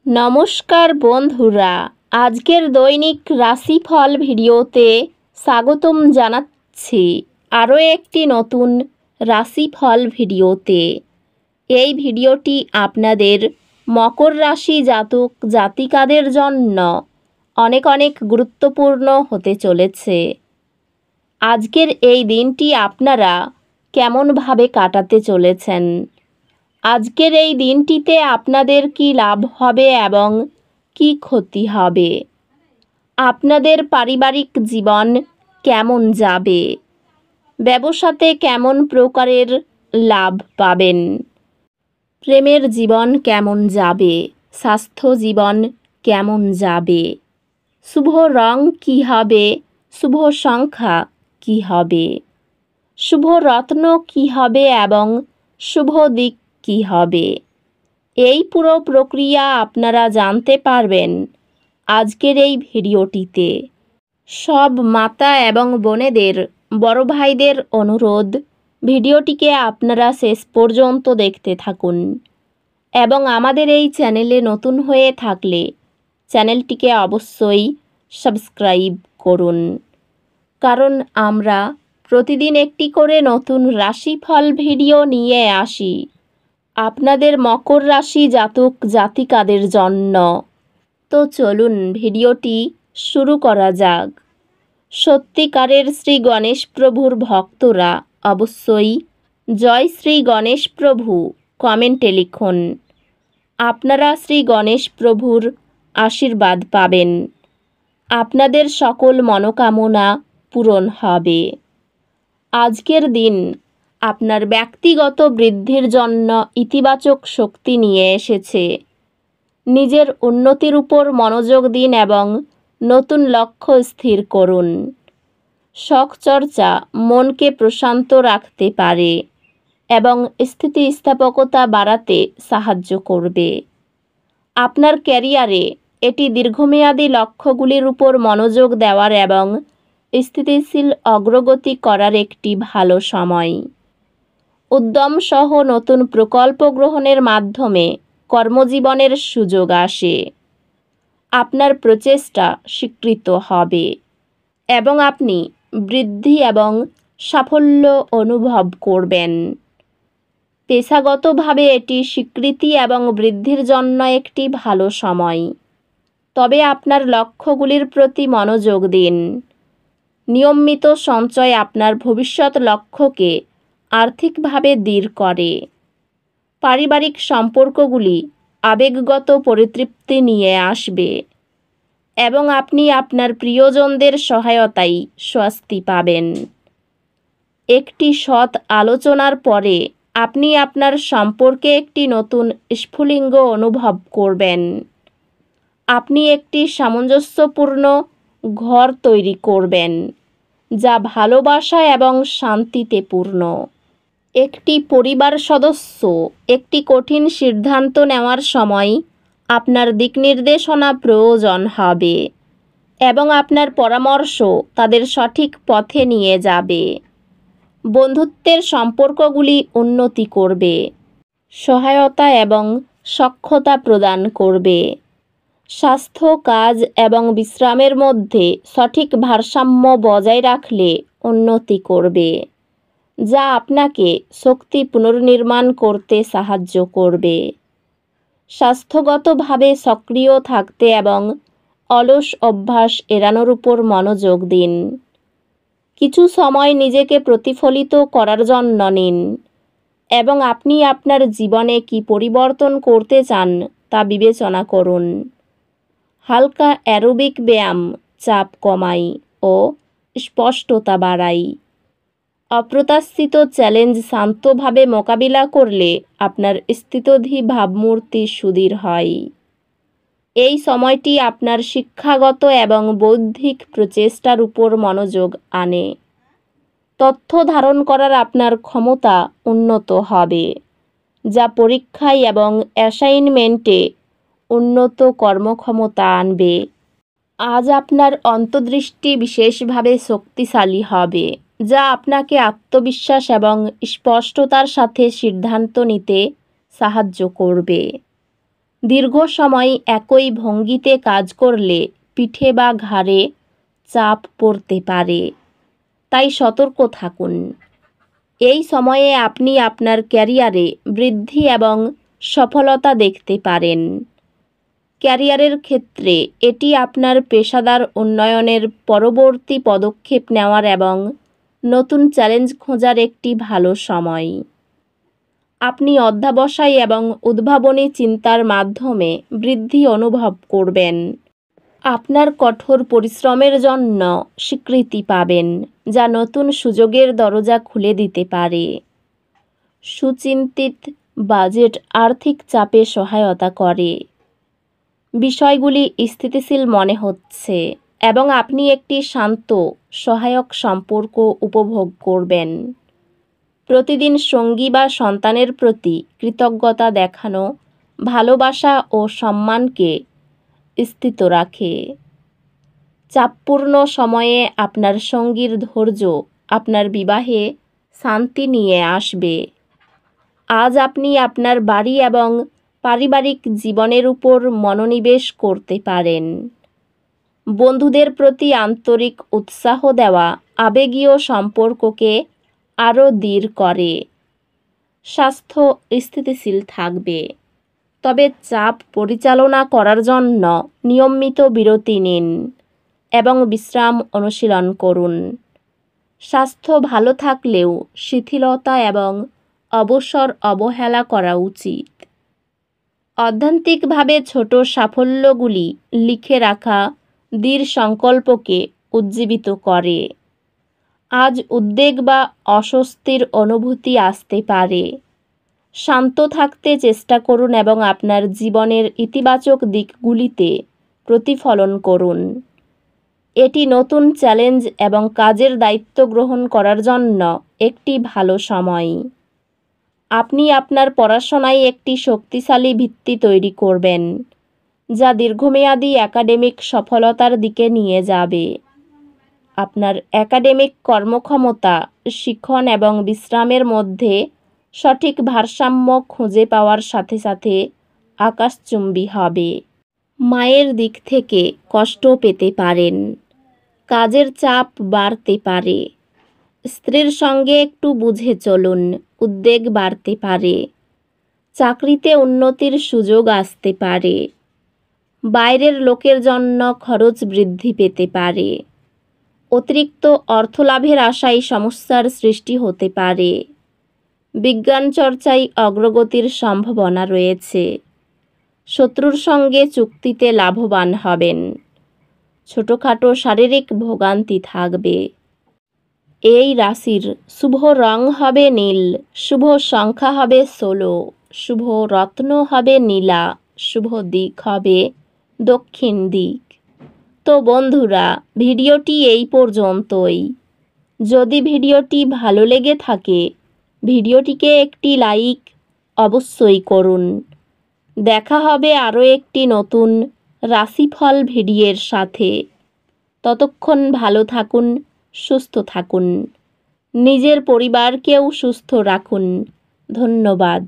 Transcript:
নমস্কার বন্ধুরা, আজকের দৈনিক রাশিফল ভিডিওতে স্বাগতম জানাচ্ছি আরও একটি নতুন রাশিফল ভিডিওতে। এই ভিডিওটি আপনাদের মকর রাশি জাতক জাতিকাদের জন্য অনেক অনেক গুরুত্বপূর্ণ হতে চলেছে। আজকের এই দিনটি আপনারা কেমনভাবে কাটাতে চলেছেন, আজকের এই দিনটিতে আপনাদের কি লাভ হবে এবং কি ক্ষতি হবে, আপনাদের পারিবারিক জীবন কেমন যাবে, ব্যবসাতে কেমন প্রকারের লাভ পাবেন, প্রেমের জীবন কেমন যাবে, স্বাস্থ্য জীবন কেমন যাবে, শুভ রং কী হবে, শুভ সংখ্যা কী হবে, শুভ রত্ন কী হবে এবং শুভ দিক কী হবে, এই পুরো প্রক্রিয়া আপনারা জানতে পারবেন আজকের এই ভিডিওটিতে। সব মাতা এবং বোনেদের, বড় ভাইদের অনুরোধ, ভিডিওটিকে আপনারা শেষ পর্যন্ত দেখতে থাকুন এবং আমাদের এই চ্যানেলে নতুন হয়ে থাকলে চ্যানেলটিকে অবশ্যই সাবস্ক্রাইব করুন, কারণ আমরা প্রতিদিন একটি করে নতুন রাশিফল ভিডিও নিয়ে আসি আপনাদের মকর রাশি জাতক জাতিকাদের জন্য। তো চলুন ভিডিওটি শুরু করা যাক। সত্যিকারের শ্রী গণেশ প্রভুর ভক্তরা অবশ্যই জয় শ্রী গণেশ প্রভু কমেন্টে লিখুন। আপনারা শ্রী গণেশ প্রভুর আশীর্বাদ পাবেন, আপনাদের সকল মনোকামনা পূরণ হবে। আজকের দিন আপনার ব্যক্তিগত বৃদ্ধির জন্য ইতিবাচক শক্তি নিয়ে এসেছে। নিজের উন্নতির উপর মনোযোগ দিন এবং নতুন লক্ষ্য স্থির করুন। শখ চর্চা মনকে প্রশান্ত রাখতে পারে এবং স্থিতিস্থাপকতা বাড়াতে সাহায্য করবে। আপনার ক্যারিয়ারে এটি দীর্ঘমেয়াদী লক্ষ্যগুলির উপর মনোযোগ দেওয়ার এবং স্থিতিশীল অগ্রগতি করার একটি ভালো সময়। উদ্যম সহ নতুন প্রকল্প গ্রহণের মাধ্যমে কর্মজীবনের সুযোগ আসে। আপনার প্রচেষ্টা স্বীকৃত হবে এবং আপনি বৃদ্ধি এবং সাফল্য অনুভব করবেন। পেশাগতভাবে এটি স্বীকৃতি এবং বৃদ্ধির জন্য একটি ভালো সময়, তবে আপনার লক্ষ্যগুলির প্রতি মনোযোগ দিন। নিয়মিত সঞ্চয় আপনার ভবিষ্যৎ লক্ষ্যকে আর্থিকভাবে দৃঢ় করে। পারিবারিক সম্পর্কগুলি আবেগগত পরিতৃপ্তি নিয়ে আসবে এবং আপনি আপনার প্রিয়জনদের সহায়তায় স্বস্তি পাবেন। একটি সৎ আলোচনার পরে আপনি আপনার সম্পর্কে একটি নতুন স্ফুলিঙ্গ অনুভব করবেন। আপনি একটি সামঞ্জস্যপূর্ণ ঘর তৈরি করবেন যা ভালোবাসা এবং শান্তিতে পূর্ণ। একটি পরিবার সদস্য একটি কঠিন সিদ্ধান্ত নেওয়ার সময় আপনার দিকনির্দেশনা প্রয়োজন হবে এবং আপনার পরামর্শ তাদের সঠিক পথে নিয়ে যাবে। বন্ধুত্বের সম্পর্কগুলি উন্নতি করবে, সহায়তা এবং সখ্যতা প্রদান করবে। স্বাস্থ্য, কাজ এবং বিশ্রামের মধ্যে সঠিক ভারসাম্য বজায় রাখলে উন্নতি করবে, যা আপনাকে শক্তি পুনর্নির্মাণ করতে সাহায্য করবে। স্বাস্থ্যগতভাবে সক্রিয় থাকতে এবং অলস অভ্যাস এড়ানোর উপর মনোযোগ দিন। কিছু সময় নিজেকে প্রতিফলিত করার জন্য নিন এবং আপনি আপনার জীবনে কী পরিবর্তন করতে চান তা বিবেচনা করুন। হালকা অ্যারোবিক ব্যায়াম চাপ কমায় ও স্পষ্টতা বাড়ায়। অপ্রত্যাশিত চ্যালেঞ্জ শান্তভাবে মোকাবিলা করলে আপনার স্থিতধী ভাবমূর্তি সুদৃঢ় হয়। এই সময়টি আপনার শিক্ষাগত এবং বৌদ্ধিক প্রচেষ্টার উপর মনোযোগ আনে। তথ্য ধারণ করার আপনার ক্ষমতা উন্নত হবে, যা পরীক্ষায় এবং অ্যাসাইনমেন্টে উন্নত কর্মক্ষমতা আনবে। আজ আপনার অন্তর্দৃষ্টি বিশেষভাবে শক্তিশালী হবে, যা আপনাকে আত্মবিশ্বাস এবং স্পষ্টতার সাথে সিদ্ধান্ত নিতে সাহায্য করবে। দীর্ঘ সময় একই ভঙ্গিতে কাজ করলে পিঠে বা ঘাড়ে চাপ পড়তে পারে, তাই সতর্ক থাকুন। এই সময়ে আপনি আপনার ক্যারিয়ারে বৃদ্ধি এবং সফলতা দেখতে পারেন। ক্যারিয়ারের ক্ষেত্রে এটি আপনার পেশাদার উন্নয়নের পরবর্তী পদক্ষেপ নেওয়ার এবং নতুন চ্যালেঞ্জ খোঁজার একটি ভালো সময়। আপনি অধ্যবসায় এবং উদ্ভাবনী চিন্তার মাধ্যমে বৃদ্ধি অনুভব করবেন। আপনার কঠোর পরিশ্রমের জন্য স্বীকৃতি পাবেন, যা নতুন সুযোগের দরজা খুলে দিতে পারে। সুচিন্তিত বাজেট আর্থিক চাপে সহায়তা করে। বিষয়গুলি স্থিতিশীল মনে হচ্ছে এবং আপনি একটি শান্ত, সহায়ক সম্পর্ক উপভোগ করবেন। প্রতিদিন সঙ্গী বা সন্তানের প্রতি কৃতজ্ঞতা দেখানো ভালোবাসা ও সম্মানকে স্থিত রাখে। চাপপূর্ণ সময়ে আপনার সঙ্গীর ধৈর্য আপনার বিবাহে শান্তি নিয়ে আসবে। আজ আপনি আপনার বাড়ি এবং পারিবারিক জীবনের উপর মনোনিবেশ করতে পারেন। বন্ধুদের প্রতি আন্তরিক উৎসাহ দেওয়া আবেগীয় সম্পর্ককে আরও দৃঢ় করে। স্বাস্থ্য স্থিতিশীল থাকবে, তবে চাপ পরিচালনা করার জন্য নিয়মিত বিরতি নিন এবং বিশ্রাম অনুশীলন করুন। স্বাস্থ্য ভালো থাকলেও শিথিলতা এবং অবসর অবহেলা করা উচিত। অধ্যাত্মিকভাবে ছোট সাফল্যগুলি লিখে রাখা দৃঢ় সংকল্পকে উজ্জীবিত করে। আজ উদ্বেগ বা অস্বস্তির অনুভূতি আসতে পারে। শান্ত থাকতে চেষ্টা করুন এবং আপনার জীবনের ইতিবাচক দিকগুলিতে প্রতিফলন করুন। এটি নতুন চ্যালেঞ্জ এবং কাজের দায়িত্ব গ্রহণ করার জন্য একটি ভালো সময়। আপনি আপনার পড়াশোনায় একটি শক্তিশালী ভিত্তি তৈরি করবেন, যা দীর্ঘমেয়াদী একাডেমিক সফলতার দিকে নিয়ে যাবে। আপনার একাডেমিক কর্মক্ষমতা, শিখন এবং বিশ্রামের মধ্যে সঠিক ভারসাম্য খুঁজে পাওয়ার সাথে সাথে আকাশচুম্বী হবে। মায়ের দিক থেকে কষ্ট পেতে পারেন। কাজের চাপ বাড়তে পারে। স্ত্রীর সঙ্গে একটু বুঝে চলুন, উদ্বেগ বাড়তে পারে। চাকরিতে উন্নতির সুযোগ আসতে পারে। বাইরের লোকের জন্য খরচ বৃদ্ধি পেতে পারে। অতিরিক্ত অর্থলাভের আশায় সমস্যার সৃষ্টি হতে পারে। বিজ্ঞান চর্চায় অগ্রগতির সম্ভাবনা রয়েছে। শত্রুর সঙ্গে চুক্তিতে লাভবান হবেন। ছোটোখাটো শারীরিক ভোগান্তি থাকবে। এই রাশির শুভ রং হবে নীল, শুভ সংখ্যা হবে 16, শুভ রত্ন হবে নীলা, শুভ দিক হবে দক্ষিণ দিক। তো বন্ধুরা, ভিডিওটি এই পর্যন্তই। যদি ভিডিওটি ভালো লেগে থাকে, ভিডিওটিকে একটি লাইক অবশ্যই করুন। দেখা হবে আরও একটি নতুন রাশিফল ভিডিওর সাথে। ততক্ষণ ভালো থাকুন, সুস্থ থাকুন, নিজের পরিবারকেও সুস্থ রাখুন। ধন্যবাদ।